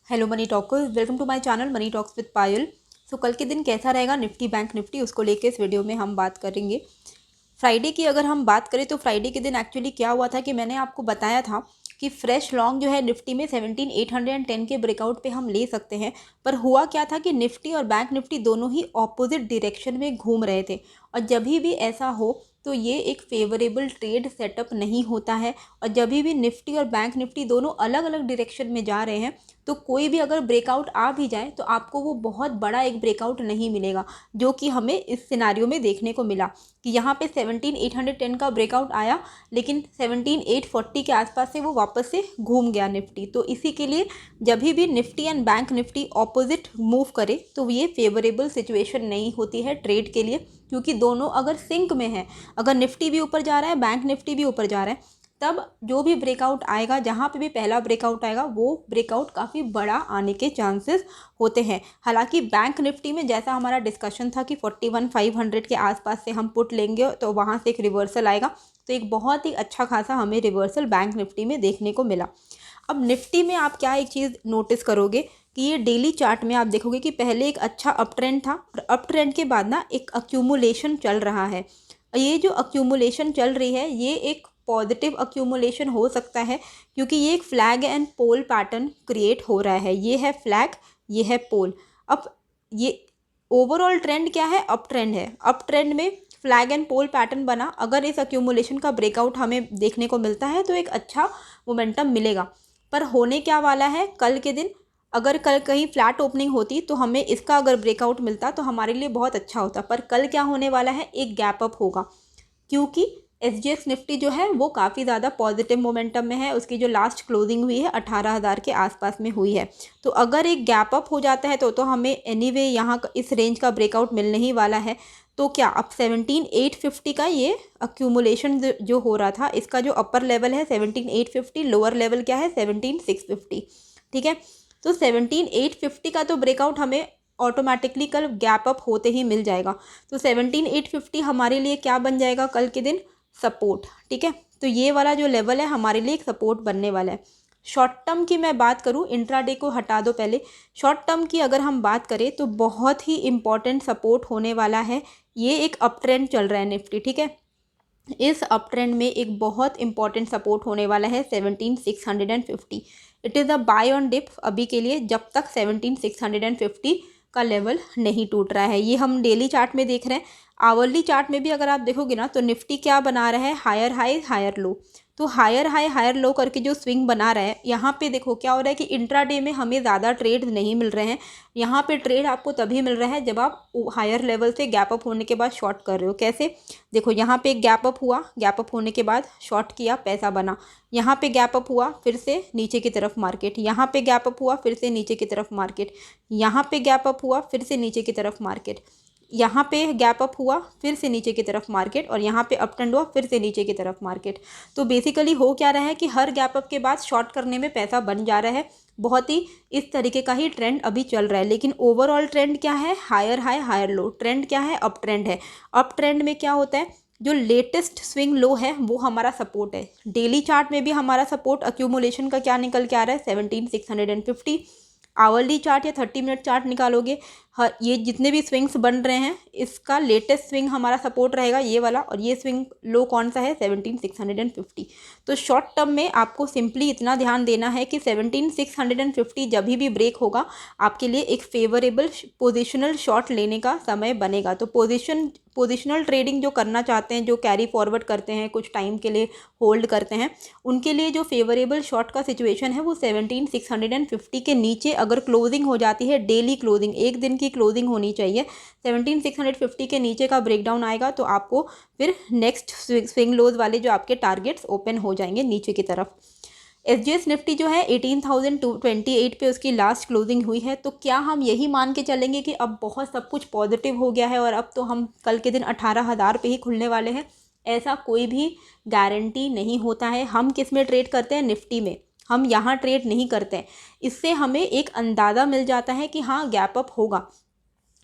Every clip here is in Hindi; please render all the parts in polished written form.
Hello money talkers, welcome to my channel money talks with Payal. So कल के दिन कैसा रहेगा निफ्टी बैंक निफ्टी, उसको लेके इस वीडियो में हम बात करेंगे। फ्राइडे की अगर हम बात करें तो फ्राइडे के दिन एक्चुअली क्या हुआ था कि मैंने आपको बताया था कि फ्रेश लॉन्ग जो है निफ्टी में 17,810 के ब्रेकआउट पे हम ले सकते हैं। पर हुआ क्या था कि निफ्टी और बैंक निफ्टी दोनों ही ऑपोजिट डायरेक्शन में घूम रहे थे, और जब भी ऐसा हो तो ये एक फेवरेबल ट्रेड सेटअप नहीं होता है। और जब भी निफ्टी और बैंक निफ्टी दोनों अलग अलग डायरेक्शन में जा रहे हैं तो कोई भी अगर ब्रेकआउट आ भी जाए तो आपको वो बहुत बड़ा एक ब्रेकआउट नहीं मिलेगा, जो कि हमें इस सिनारियो में देखने को मिला कि यहाँ पे 17,810 का ब्रेकआउट आया, लेकिन 17,840 के आसपास से वो वापस से घूम गया निफ्टी। तो इसी के लिए जब भी Nifty and bank Nifty opposite move करे तो ये फेवरेबल सिचुएशन नहीं होती है ट्रेड के लिए, क्योंकि दोनों अगर सिंक में है, अगर निफ्टी भी ऊपर जा रहा है बैंक निफ्टी भी ऊपर जा रहा है, तब जो भी ब्रेकआउट आएगा, जहाँ पे भी पहला ब्रेकआउट आएगा, वो ब्रेकआउट काफ़ी बड़ा आने के चांसेस होते हैं। हालांकि बैंक निफ्टी में जैसा हमारा डिस्कशन था कि 41,500 के आसपास से हम पुट लेंगे तो वहाँ से एक रिवर्सल आएगा, तो एक बहुत ही अच्छा खासा हमें रिवर्सल बैंक निफ्टी में देखने को मिला। अब निफ्टी में आप क्या एक चीज़ नोटिस करोगे कि ये डेली चार्ट में आप देखोगे कि पहले एक अच्छा अप ट्रेंड था, और अप ट्रेंड के बाद ना एक अक्यूमुलेशन चल रहा है। ये जो अक्यूमुलेशन चल रही है ये एक पॉजिटिव अक्यूमुलेशन हो सकता है, क्योंकि ये एक flag and pole pattern create हो रहा है। ये है फ्लैग, ये है पोल। अब ये ओवरऑल ट्रेंड क्या है? अप ट्रेंड है। अप ट्रेंड में फ्लैग एंड पोल पैटर्न बना, अगर इस अक्यूमुलेशन का ब्रेकआउट हमें देखने को मिलता है तो एक अच्छा मोमेंटम मिलेगा। पर होने क्या वाला है कल के दिन, अगर कल कहीं फ्लैट ओपनिंग होती तो हमें इसका अगर ब्रेकआउट मिलता तो हमारे लिए बहुत अच्छा होता। पर कल क्या होने वाला है, एक गैप अप होगा, क्योंकि SGX निफ्टी जो है वो काफ़ी ज़्यादा पॉजिटिव मोमेंटम में है। उसकी जो लास्ट क्लोजिंग हुई है 18,000 के आसपास में हुई है। तो अगर एक गैप अप हो जाता है तो हमें एनीवे यहाँ इस रेंज का ब्रेकआउट मिलने ही वाला है। तो क्या अब 17,850 का ये अक्यूमुलेशन जो हो रहा था, इसका जो अपर लेवल है 17,850, लोअर लेवल क्या है 17,650, ठीक है। तो 17,850 का तो ब्रेकआउट हमें ऑटोमेटिकली कल गैप अप होते ही मिल जाएगा। तो 17,850 हमारे लिए क्या बन जाएगा कल के दिन? सपोर्ट, ठीक है। तो ये वाला जो लेवल है हमारे लिए एक सपोर्ट बनने वाला है। शॉर्ट टर्म की मैं बात करूँ, इंट्राडे को हटा दो पहले, शॉर्ट टर्म की अगर हम बात करें तो बहुत ही इंपॉर्टेंट सपोर्ट होने वाला है। ये एक अप ट्रेंड चल रहा है निफ्टी, ठीक है। इस अप ट्रेंड में एक बहुत इंपॉर्टेंट सपोर्ट होने वाला है 17,650। It is a buy on dip अभी के लिए, जब तक 17,650 का लेवल नहीं टूट रहा है। ये हम डेली चार्ट में देख रहे हैं। आवरली चार्ट में भी अगर आप देखोगे ना तो निफ्टी क्या बना रहा है, हायर हाई हायर लो। तो हायर हाई हायर लो करके जो स्विंग बना रहा है, यहाँ पे देखो क्या हो रहा है कि इंट्राडे में हमें ज़्यादा ट्रेड नहीं मिल रहे हैं। यहाँ पे ट्रेड आपको तभी मिल रहा है जब आप हायर लेवल से गैप अप होने के बाद शॉर्ट कर रहे हो। कैसे? देखो यहाँ पे एक गैप अप हुआ, गैप अप होने के बाद शॉर्ट किया, पैसा बना। यहाँ पे गैप अप हुआ, फिर से नीचे की तरफ मार्केट। यहाँ पे गैप अप हुआ, फिर से नीचे की तरफ मार्केट। यहाँ पे गैप अप हुआ, फिर से नीचे की तरफ मार्केट। यहाँ पे गैप अप हुआ, फिर से नीचे की तरफ मार्केट, और यहाँ पे अप ट्रेंड हुआ, फिर से नीचे की तरफ मार्केट। तो बेसिकली हो क्या रहा है कि हर गैप अप के बाद शॉर्ट करने में पैसा बन जा रहा है। बहुत ही इस तरीके का ही ट्रेंड अभी चल रहा है। लेकिन ओवरऑल ट्रेंड क्या है? Higher high higher low. Trend क्या है? अप ट्रेंड है। अप ट्रेंड में क्या होता है, जो लेटेस्ट स्विंग लो है वो हमारा सपोर्ट है। डेली चार्ट में भी हमारा सपोर्ट अक्यूमुलेशन का क्या निकल के आ रहा है? 17,650। आवरली चार्ट या 30 मिनट चार्ट निकालोगे, हर ये जितने भी स्विंग्स बन रहे हैं, इसका लेटेस्ट स्विंग हमारा सपोर्ट रहेगा ये वाला, और ये स्विंग लो कौन सा है? 17,650। तो शॉर्ट टर्म में आपको सिंपली इतना ध्यान देना है कि 17,650 जब भी ब्रेक होगा आपके लिए एक फेवरेबल पोजिशनल शॉट लेने का समय बनेगा। तो पोजिशनल ट्रेडिंग जो करना चाहते हैं, जो कैरी फॉरवर्ड करते हैं, कुछ टाइम के लिए होल्ड करते हैं, उनके लिए जो फेवरेबल शॉट का सिचुएशन है वो 17,650 के नीचे अगर क्लोजिंग हो जाती है, डेली क्लोजिंग, एक दिन की क्लोजिंग होनी चाहिए, 17,650 के नीचे का ब्रेकडाउन आएगा तो आपको फिर नेक्स्ट स्विंग लोज वाले जो आपके टारगेट्स ओपन हो जाएंगे नीचे की तरफ। SGX निफ्टी जो है 18,028 पे उसकी लास्ट क्लोजिंग हुई है। तो क्या हम यही मान के चलेंगे कि अब बहुत सब कुछ पॉजिटिव हो गया है और अब तो हम कल के दिन 18,000 पे ही खुलने वाले हैं? ऐसा कोई भी गारंटी नहीं होता है। हम किस में ट्रेड करते हैं? निफ्टी में। हम यहाँ ट्रेड नहीं करते हैं। इससे हमें एक अंदाज़ा मिल जाता है कि हाँ गैप अप होगा।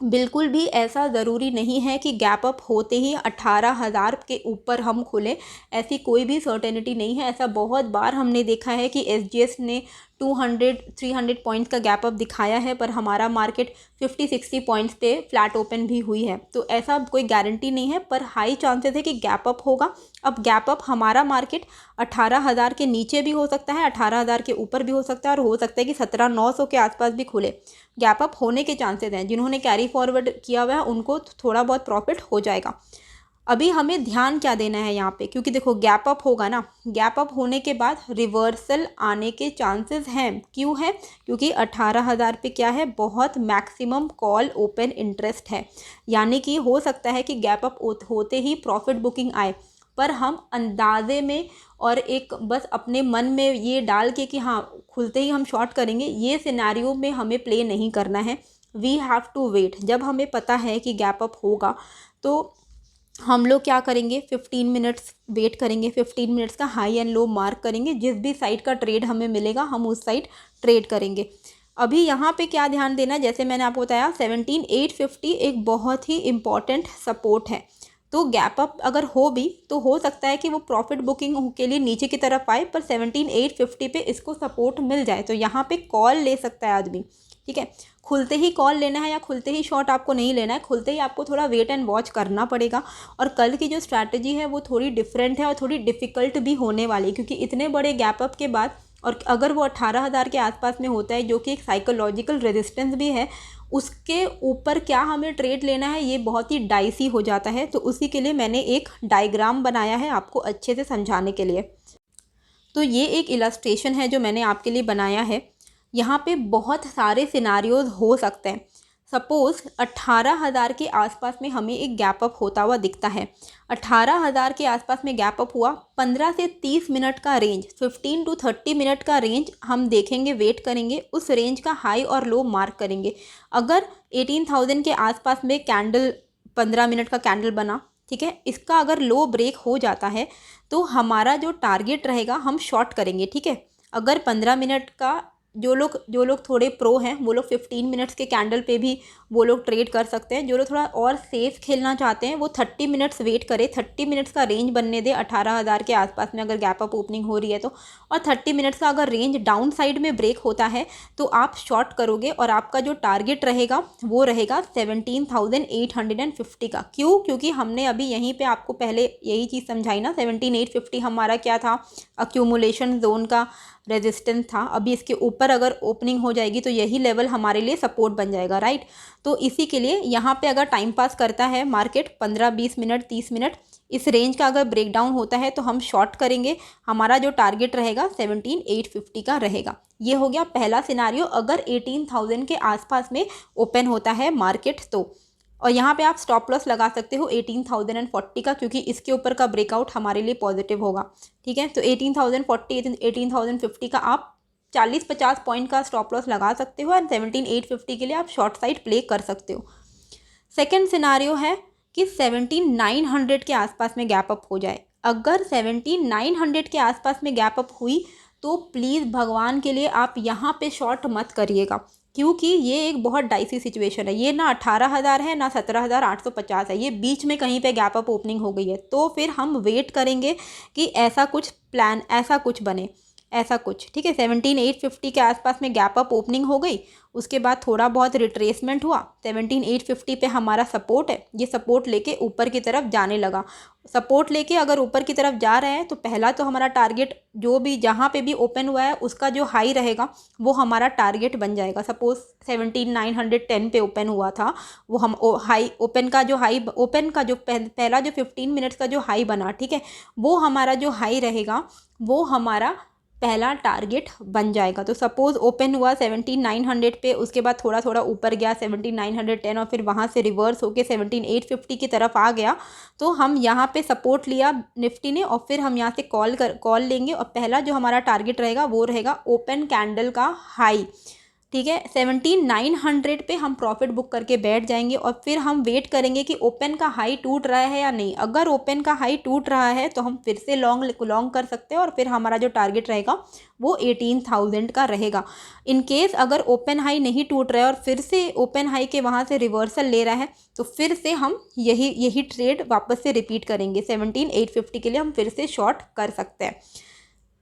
बिल्कुल भी ऐसा ज़रूरी नहीं है कि गैप अप होते ही 18,000 के ऊपर हम खुलें, ऐसी कोई भी सर्टेनिटी नहीं है। ऐसा बहुत बार हमने देखा है कि SGX ने 200-300 पॉइंट्स का गैप अप दिखाया है, पर हमारा मार्केट 50-60 पॉइंट्स पे फ्लैट ओपन भी हुई है। तो ऐसा कोई गारंटी नहीं है, पर हाई चांसेस है कि गैप अप होगा। अब गैप अप हमारा मार्केट 18,000 के नीचे भी हो सकता है, 18,000 के ऊपर भी हो सकता है, और हो सकता है कि 17,900 के आसपास भी खुले। गैप अप होने के चांसेस हैं। जिन्होंने कैरी फॉरवर्ड किया हुआ है उनको थोड़ा बहुत प्रॉफिट हो जाएगा। अभी हमें ध्यान क्या देना है यहाँ पे, क्योंकि देखो गैप अप होगा ना, गैप अप होने के बाद रिवर्सल आने के चांसेस हैं। क्यों है? क्योंकि 18,000 पे क्या है, बहुत मैक्सिमम कॉल ओपन इंटरेस्ट है, यानी कि हो सकता है कि गैप अप होते ही प्रॉफिट बुकिंग आए, पर हम अंदाजे में और एक बस अपने मन में ये डाल के कि हाँ खुलते ही हम शॉर्ट करेंगे, ये सिनेरियो में हमें प्ले नहीं करना है। We have to wait. जब हमें पता है कि गैप अप होगा तो हम लोग क्या करेंगे, 15 मिनट्स वेट करेंगे, 15 मिनट्स का हाई एंड लो मार्क करेंगे, जिस भी साइड का ट्रेड हमें मिलेगा हम उस साइड ट्रेड करेंगे। अभी यहाँ पे क्या ध्यान देना है, जैसे मैंने आपको बताया 17,850 एक बहुत ही इम्पॉर्टेंट सपोर्ट है। तो गैप अप अगर हो भी तो हो सकता है कि वो प्रॉफिट बुकिंग के लिए नीचे की तरफ आए, पर 17,850 पे इसको सपोर्ट मिल जाए तो यहाँ पे कॉल ले सकता है आदमी। ठीक है, खुलते ही कॉल लेना है या खुलते ही शॉर्ट आपको नहीं लेना है, खुलते ही आपको थोड़ा वेट एंड वॉच करना पड़ेगा। और कल की जो स्ट्रैटेजी है वो थोड़ी डिफरेंट है और थोड़ी डिफ़िकल्ट भी होने वाली है, क्योंकि इतने बड़े गैप अप के बाद और अगर वो 18,000 के आसपास में होता है, जो कि एक साइकोलॉजिकल रेजिस्टेंस भी है, उसके ऊपर क्या हमें ट्रेड लेना है ये बहुत ही डाइसी हो जाता है। तो उसी के लिए मैंने एक डायग्राम बनाया है आपको अच्छे से समझाने के लिए। तो ये एक इलस्ट्रेशन है जो मैंने आपके लिए बनाया है। यहाँ पे बहुत सारे सिनारियोज हो सकते हैं। सपोज़ 18,000 के आसपास में हमें एक गैप अप होता हुआ दिखता है। 18,000 के आसपास में गैप अप हुआ, 15 से 30 मिनट का रेंज, 15 to 30 मिनट का रेंज हम देखेंगे, वेट करेंगे, उस रेंज का हाई और लो मार्क करेंगे। अगर 18,000 के आसपास में कैंडल 15 मिनट का कैंडल बना, ठीक है, इसका अगर लो ब्रेक हो जाता है तो हमारा जो टारगेट रहेगा हम शॉर्ट करेंगे। ठीक है, अगर 15 मिनट का जो लोग थोड़े प्रो हैं वो लोग 15 मिनट्स के कैंडल पे भी वो लोग ट्रेड कर सकते हैं। जो लोग थोड़ा और सेफ खेलना चाहते हैं वो 30 मिनट्स वेट करें, 30 मिनट्स का रेंज बनने दे 18,000 के आसपास में अगर गैप अप ओपनिंग हो रही है तो। और 30 मिनट्स का अगर रेंज डाउन साइड में ब्रेक होता है तो आप शॉर्ट करोगे और आपका जो टारगेट रहेगा वो रहेगा 17,850 का। क्यों? क्योंकि हमने अभी यहीं पर आपको पहले यही चीज़ समझाई ना, 17,850 हमारा क्या था, अक्यूमुलेशन जोन का रेजिस्टेंस था। अभी इसके ऊपर अगर ओपनिंग हो जाएगी तो यही लेवल हमारे लिए सपोर्ट बन जाएगा, राइट। तो इसी के लिए यहाँ पे अगर टाइम पास करता है मार्केट 15-20 मिनट 30 मिनट, इस रेंज का अगर ब्रेकडाउन होता है तो हम शॉर्ट करेंगे। हमारा जो टारगेट रहेगा 17,850 का रहेगा। ये हो गया पहला सिनारियो अगर 18,000 के आसपास में ओपन होता है मार्केट तो। और यहाँ पे आप स्टॉप लॉस लगा सकते हो 18,040 का, क्योंकि इसके ऊपर का ब्रेकआउट हमारे लिए पॉजिटिव होगा। ठीक है, तो 18,040 18,050 का आप 40-50 पॉइंट का स्टॉप लॉस लगा सकते हो, एंड 17,850 के लिए आप शॉर्ट साइड प्ले कर सकते हो। सेकेंड सिनारियो है कि 17,900 के आसपास में गैप अप हो जाए। अगर 17,900 के आसपास में गैप अप हुई तो प्लीज़ भगवान के लिए आप यहाँ पे शॉर्ट मत करिएगा, क्योंकि ये एक बहुत डाइसी सिचुएशन है। ये ना 18,000 है ना 17,850 है, ये बीच में कहीं पे गैप अप ओपनिंग हो गई है। तो फिर हम वेट करेंगे कि ऐसा कुछ प्लान, ऐसा कुछ बने, ऐसा कुछ। ठीक है, 17,850 के आसपास में गैप अप ओपनिंग हो गई, उसके बाद थोड़ा बहुत रिट्रेसमेंट हुआ, 17,850 पे हमारा सपोर्ट है, ये सपोर्ट लेके ऊपर की तरफ जाने लगा। सपोर्ट लेके अगर ऊपर की तरफ जा रहे हैं तो पहला तो हमारा टारगेट जो भी जहाँ पे भी ओपन हुआ है उसका जो हाई रहेगा वो हमारा टारगेट बन जाएगा। सपोज 17,910 पे ओपन हुआ था, वो हम हाई ओपन का जो पहला जो 15 मिनट्स का जो हाई बना, ठीक है, वो हमारा जो हाई रहेगा वो हमारा पहला टारगेट बन जाएगा। तो सपोज़ ओपन हुआ 17,900 पे, उसके बाद थोड़ा थोड़ा ऊपर गया 17,910 और फिर वहाँ से रिवर्स होके 17,850 की तरफ आ गया, तो हम यहाँ पे सपोर्ट लिया निफ्टी ने और फिर हम यहाँ से कॉल लेंगे और पहला जो हमारा टारगेट रहेगा वो रहेगा ओपन कैंडल का हाई। ठीक है, 17,900 पे हम प्रॉफिट बुक करके बैठ जाएंगे और फिर हम वेट करेंगे कि ओपन का हाई टूट रहा है या नहीं। अगर ओपन का हाई टूट रहा है तो हम फिर से लॉन्ग कर सकते हैं और फिर हमारा जो टारगेट रहेगा वो 18,000 का रहेगा। इन केस अगर ओपन हाई नहीं टूट रहा है और फिर से ओपन हाई के वहाँ से रिवर्सल ले रहा है तो फिर से हम यही ट्रेड वापस से रिपीट करेंगे। 17,850 के लिए हम फिर से शॉर्ट कर सकते हैं।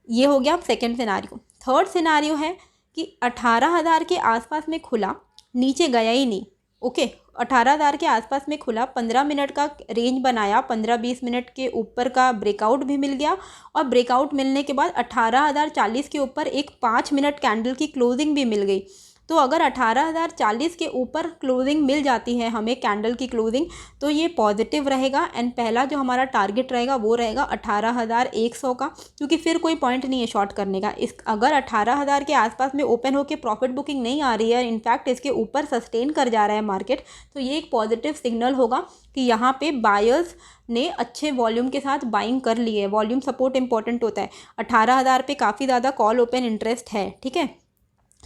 ये हो गया सेकेंड सिनारियो। थर्ड सिनारियो है कि 18,000 के आसपास में खुला, नीचे गया ही नहीं। ओके, 18,000 के आसपास में खुला, 15 मिनट का रेंज बनाया, 15-20 मिनट के ऊपर का ब्रेकआउट भी मिल गया, और ब्रेकआउट मिलने के बाद 18,040 के ऊपर एक 5 मिनट कैंडल की क्लोजिंग भी मिल गई। तो अगर 18,040 के ऊपर क्लोजिंग मिल जाती है हमें, कैंडल की क्लोजिंग, तो ये पॉजिटिव रहेगा। एंड पहला जो हमारा टारगेट रहेगा वो रहेगा 18,100 का, क्योंकि फिर कोई पॉइंट नहीं है शॉर्ट करने का। अगर 18,000 के आसपास में ओपन होकर प्रॉफिट बुकिंग नहीं आ रही है, इनफैक्ट इसके ऊपर सस्टेन कर जा रहा है मार्केट, तो ये एक पॉजिटिव सिग्नल होगा कि यहाँ पे बायर्स ने अच्छे वॉल्यूम के साथ बाइंग कर ली है। वॉल्यूम सपोर्ट इंपॉर्टेंट होता है। 18,000 पे काफ़ी ज़्यादा कॉल ओपन इंटरेस्ट है, ठीक है।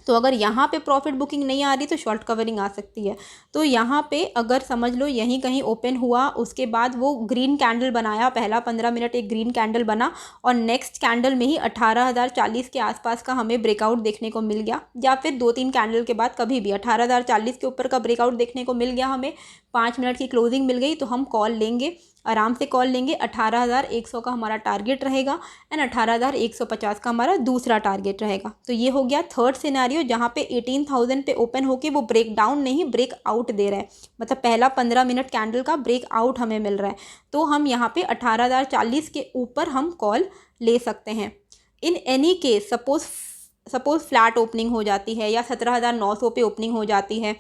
तो अगर यहाँ पे प्रॉफिट बुकिंग नहीं आ रही तो शॉर्ट कवरिंग आ सकती है। तो यहाँ पे अगर समझ लो यहीं कहीं ओपन हुआ, उसके बाद वो ग्रीन कैंडल बनाया, पहला 15 मिनट एक ग्रीन कैंडल बना, और नेक्स्ट कैंडल में ही 18,040 के आसपास का हमें ब्रेकआउट देखने को मिल गया, या फिर 2-3 कैंडल के बाद कभी भी 18,040 के ऊपर का ब्रेकआउट देखने को मिल गया, हमें 5 मिनट की क्लोजिंग मिल गई, तो हम कॉल लेंगे, आराम से कॉल लेंगे। 18,100 का हमारा टारगेट रहेगा एंड 18,150 का हमारा दूसरा टारगेट रहेगा। तो ये हो गया थर्ड सिनेरियो, जहाँ पे 18,000 पे ओपन होके वो ब्रेक डाउन नहीं, ब्रेक आउट दे रहा है, मतलब पहला 15 मिनट कैंडल का ब्रेक आउट हमें मिल रहा है। तो हम यहाँ पे 18,040 के ऊपर हम कॉल ले सकते हैं। In any case suppose flat opening हो जाती है या 17,900 पे ओपनिंग हो जाती है,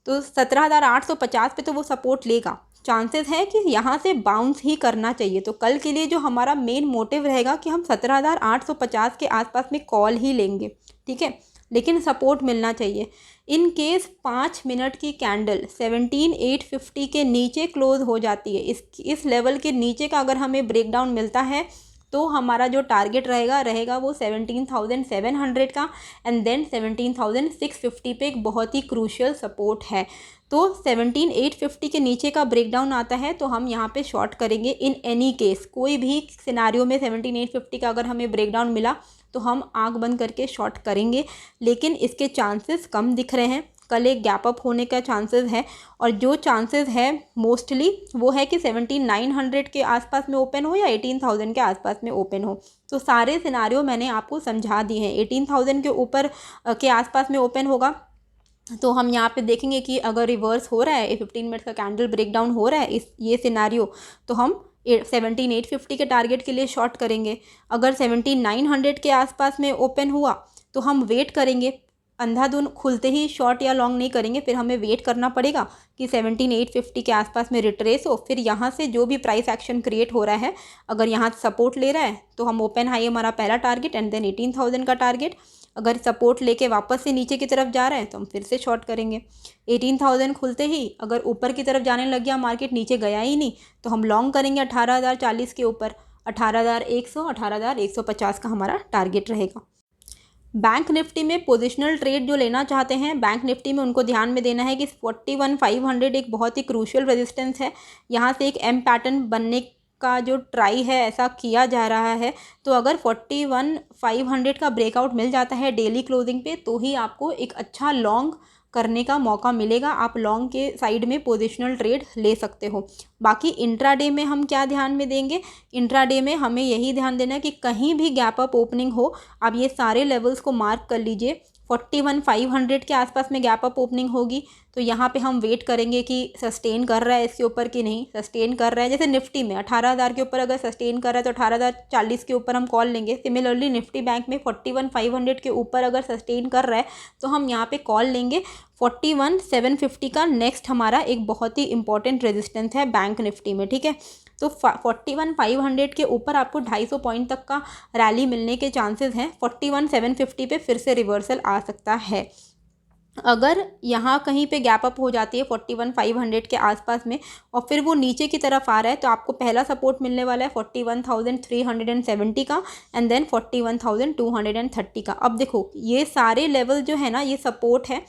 तो 17,850 पे तो वो सपोर्ट लेगा। चांसेस है कि यहाँ से बाउंस ही करना चाहिए। तो कल के लिए जो हमारा मेन मोटिव रहेगा कि हम 17,850 के आसपास में कॉल ही लेंगे, ठीक है, लेकिन सपोर्ट मिलना चाहिए। इन केस 5 मिनट की कैंडल 17,850 के नीचे क्लोज हो जाती है, इस लेवल के नीचे का अगर हमें ब्रेकडाउन मिलता है, तो हमारा जो टारगेट रहेगा वो 17,700 का, एंड देन 17,650 पे एक बहुत ही क्रूशियल सपोर्ट है। तो 17,850 के नीचे का ब्रेकडाउन आता है तो हम यहाँ पे शॉर्ट करेंगे। इन एनी केस कोई भी सिनारियो में 17,850 का अगर हमें ब्रेकडाउन मिला तो हम आंख बंद करके शॉर्ट करेंगे, लेकिन इसके चांसेस कम दिख रहे हैं। कल एक गैप अप होने का चांसेस है, और जो चांसेस है मोस्टली वो है कि 17,900 के आसपास में ओपन हो या 18,000 के आसपास में ओपन हो। तो सारे सिनारियो मैंने आपको समझा दिए हैं। 18,000 के ऊपर के आसपास में ओपन होगा तो हम यहाँ पे देखेंगे कि अगर रिवर्स हो रहा है, 15 मिनट का कैंडल ब्रेकडाउन हो रहा है ये सिनारियो, तो हम 17,850 के टारगेट के लिए शॉर्ट करेंगे। अगर 17,900 के आसपास में ओपन हुआ तो हम वेट करेंगे, अंधाधुन खुलते ही शॉर्ट या लॉन्ग नहीं करेंगे, फिर हमें वेट करना पड़ेगा कि 17,850 के आसपास में रिट्रेस हो। फिर यहाँ से जो भी प्राइस एक्शन क्रिएट हो रहा है, अगर यहाँ सपोर्ट ले रहा है तो हम ओपन हाई हमारा पहला टारगेट एंड देन 18,000 का टारगेट। अगर सपोर्ट लेके वापस से नीचे की तरफ जा रहा है तो हम फिर से शॉर्ट करेंगे। 18,000 खुलते ही अगर ऊपर की तरफ जाने लग गया, मार्केट नीचे गया ही नहीं, तो हम लॉन्ग करेंगे 18,040 के ऊपर। 18,100 18,150 का हमारा टारगेट रहेगा। बैंक निफ्टी में पोजिशनल ट्रेड जो लेना चाहते हैं, बैंक निफ्टी में उनको ध्यान में देना है कि 41,500 एक बहुत ही क्रूशियल रेजिस्टेंस है। यहाँ से एक एम पैटर्न बनने का जो ट्राई है ऐसा किया जा रहा है। तो अगर 41,500 का ब्रेकआउट मिल जाता है डेली क्लोजिंग पे, तो ही आपको एक अच्छा लॉन्ग करने का मौका मिलेगा। आप लॉन्ग के साइड में पोजिशनल ट्रेड ले सकते हो। बाकी इंट्राडे में हम क्या ध्यान में देंगे, इंट्राडे में हमें यही ध्यान देना है कि कहीं भी गैप अप ओपनिंग हो, आप ये सारे लेवल्स को मार्क कर लीजिए। 41,500 के आसपास में गैप अप ओपनिंग होगी तो यहाँ पे हम वेट करेंगे कि सस्टेन कर रहा है इसके ऊपर कि नहीं। सस्टेन कर रहा है, जैसे निफ्टी में 18,000 के ऊपर अगर सस्टेन कर रहा है तो 18,040 के ऊपर हम कॉल लेंगे। सिमिलरली निफ्टी बैंक में 41,500 के ऊपर अगर सस्टेन कर रहा है तो हम यहाँ पे कॉल लेंगे। 41,750 का नेक्स्ट हमारा एक बहुत ही इंपॉर्टेंट रेजिस्टेंस है बैंक निफ्टी में, ठीक है। तो 41,500 के ऊपर आपको 250 पॉइंट तक का रैली मिलने के चांसेस हैं। 41,750 पे फिर से रिवर्सल आ सकता है। अगर यहाँ कहीं पे गैप अप हो जाती है 41,500 के आसपास में और फिर वो नीचे की तरफ आ रहा है, तो आपको पहला सपोर्ट मिलने वाला है 41,370 का एंड देन 41,230 का। अब देखो ये सारे लेवल जो है ना, ये सपोर्ट है।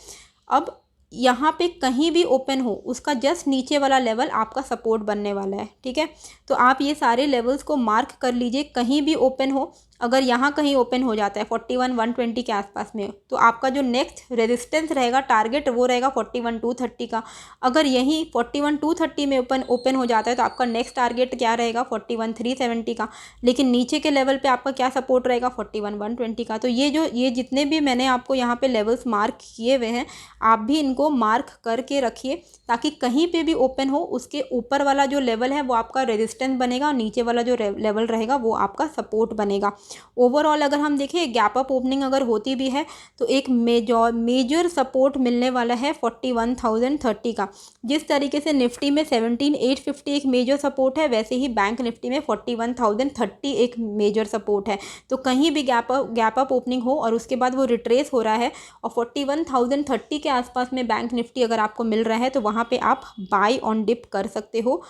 अब यहाँ पे कहीं भी ओपन हो उसका जस्ट नीचे वाला लेवल आपका सपोर्ट बनने वाला है, ठीक है। तो आप ये सारे लेवल्स को मार्क कर लीजिए, कहीं भी ओपन हो अगर यहाँ कहीं ओपन हो जाता है 41,120 के आसपास में, तो आपका जो नेक्स्ट रेजिस्टेंस रहेगा, टारगेट, वो रहेगा 41,230 का। अगर यहीं 41,230 में ओपन हो जाता है तो आपका नेक्स्ट टारगेट क्या रहेगा, 41,370 का। लेकिन नीचे के लेवल पे आपका क्या सपोर्ट रहेगा, 41,120 का। तो ये जितने भी मैंने आपको यहाँ पे लेवल्स मार्क किए हुए हैं, आप भी इनको मार्क करके रखिए, ताकि कहीं पे भी ओपन हो उसके ऊपर वाला जो लेवल है वो आपका रेजिस्टेंस बनेगा और नीचे वाला जो लेवल रहेगा वो आपका सपोर्ट बनेगा। ओवरऑल अगर हम देखें, गैप अप ओपनिंग अगर होती भी है तो एक मेजर सपोर्ट मिलने वाला है 41,030 का। जिस तरीके से निफ्टी में 17,850 एक मेजर सपोर्ट है, वैसे ही बैंक निफ्टी में 41,030 एक मेजर सपोर्ट है। तो कहीं भी गैप अप ओपनिंग हो और उसके बाद वो रिट्रेस हो रहा है और 41,030 के आसपास में बैंक निफ्टी अगर आपको मिल रहा है, तो वहाँ पे आप बाय ऑन डिप कर सकते हो,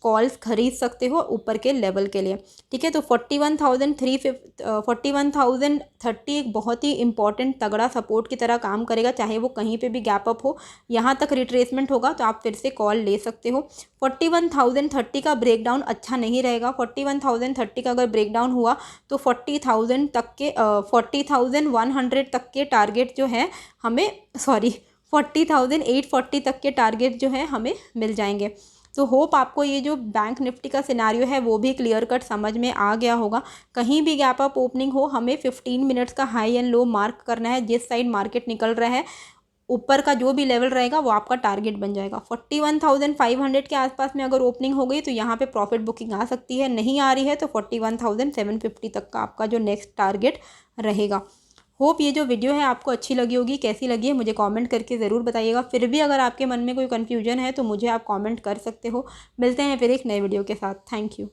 कॉल्स खरीद सकते हो ऊपर के लेवल के लिए। ठीक है, तो 41,030 एक बहुत ही इंपॉर्टेंट तगड़ा सपोर्ट की तरह काम करेगा, चाहे वो कहीं पे भी गैप अप हो। यहाँ तक रिट्रेसमेंट होगा तो आप फिर से कॉल ले सकते हो। 41,030 का ब्रेकडाउन अच्छा नहीं रहेगा। 41,030 का अगर ब्रेकडाउन हुआ तो 40,000 तक के 40,100 तक के टारगेट जो है हमें, 40,840 तक के टारगेट जो है हमें मिल जाएंगे। तो होप आपको ये जो बैंक निफ्टी का सिनारियो है वो भी क्लियर कट समझ में आ गया होगा। कहीं भी गैप अप ओपनिंग हो, हमें 15 मिनट्स का हाई एंड लो मार्क करना है। जिस साइड मार्केट निकल रहा है, ऊपर का जो भी लेवल रहेगा वो आपका टारगेट बन जाएगा। 41,500 के आसपास में अगर ओपनिंग हो गई तो यहाँ पे प्रॉफिट बुकिंग आ सकती है, नहीं आ रही है तो 41,750 तक का आपका जो नेक्स्ट टारगेट रहेगा। होप ये जो वीडियो है आपको अच्छी लगी होगी। कैसी लगी है मुझे कमेंट करके ज़रूर बताइएगा। फिर भी अगर आपके मन में कोई कन्फ्यूजन है तो मुझे आप कमेंट कर सकते हो। मिलते हैं फिर एक नए वीडियो के साथ। Thank you.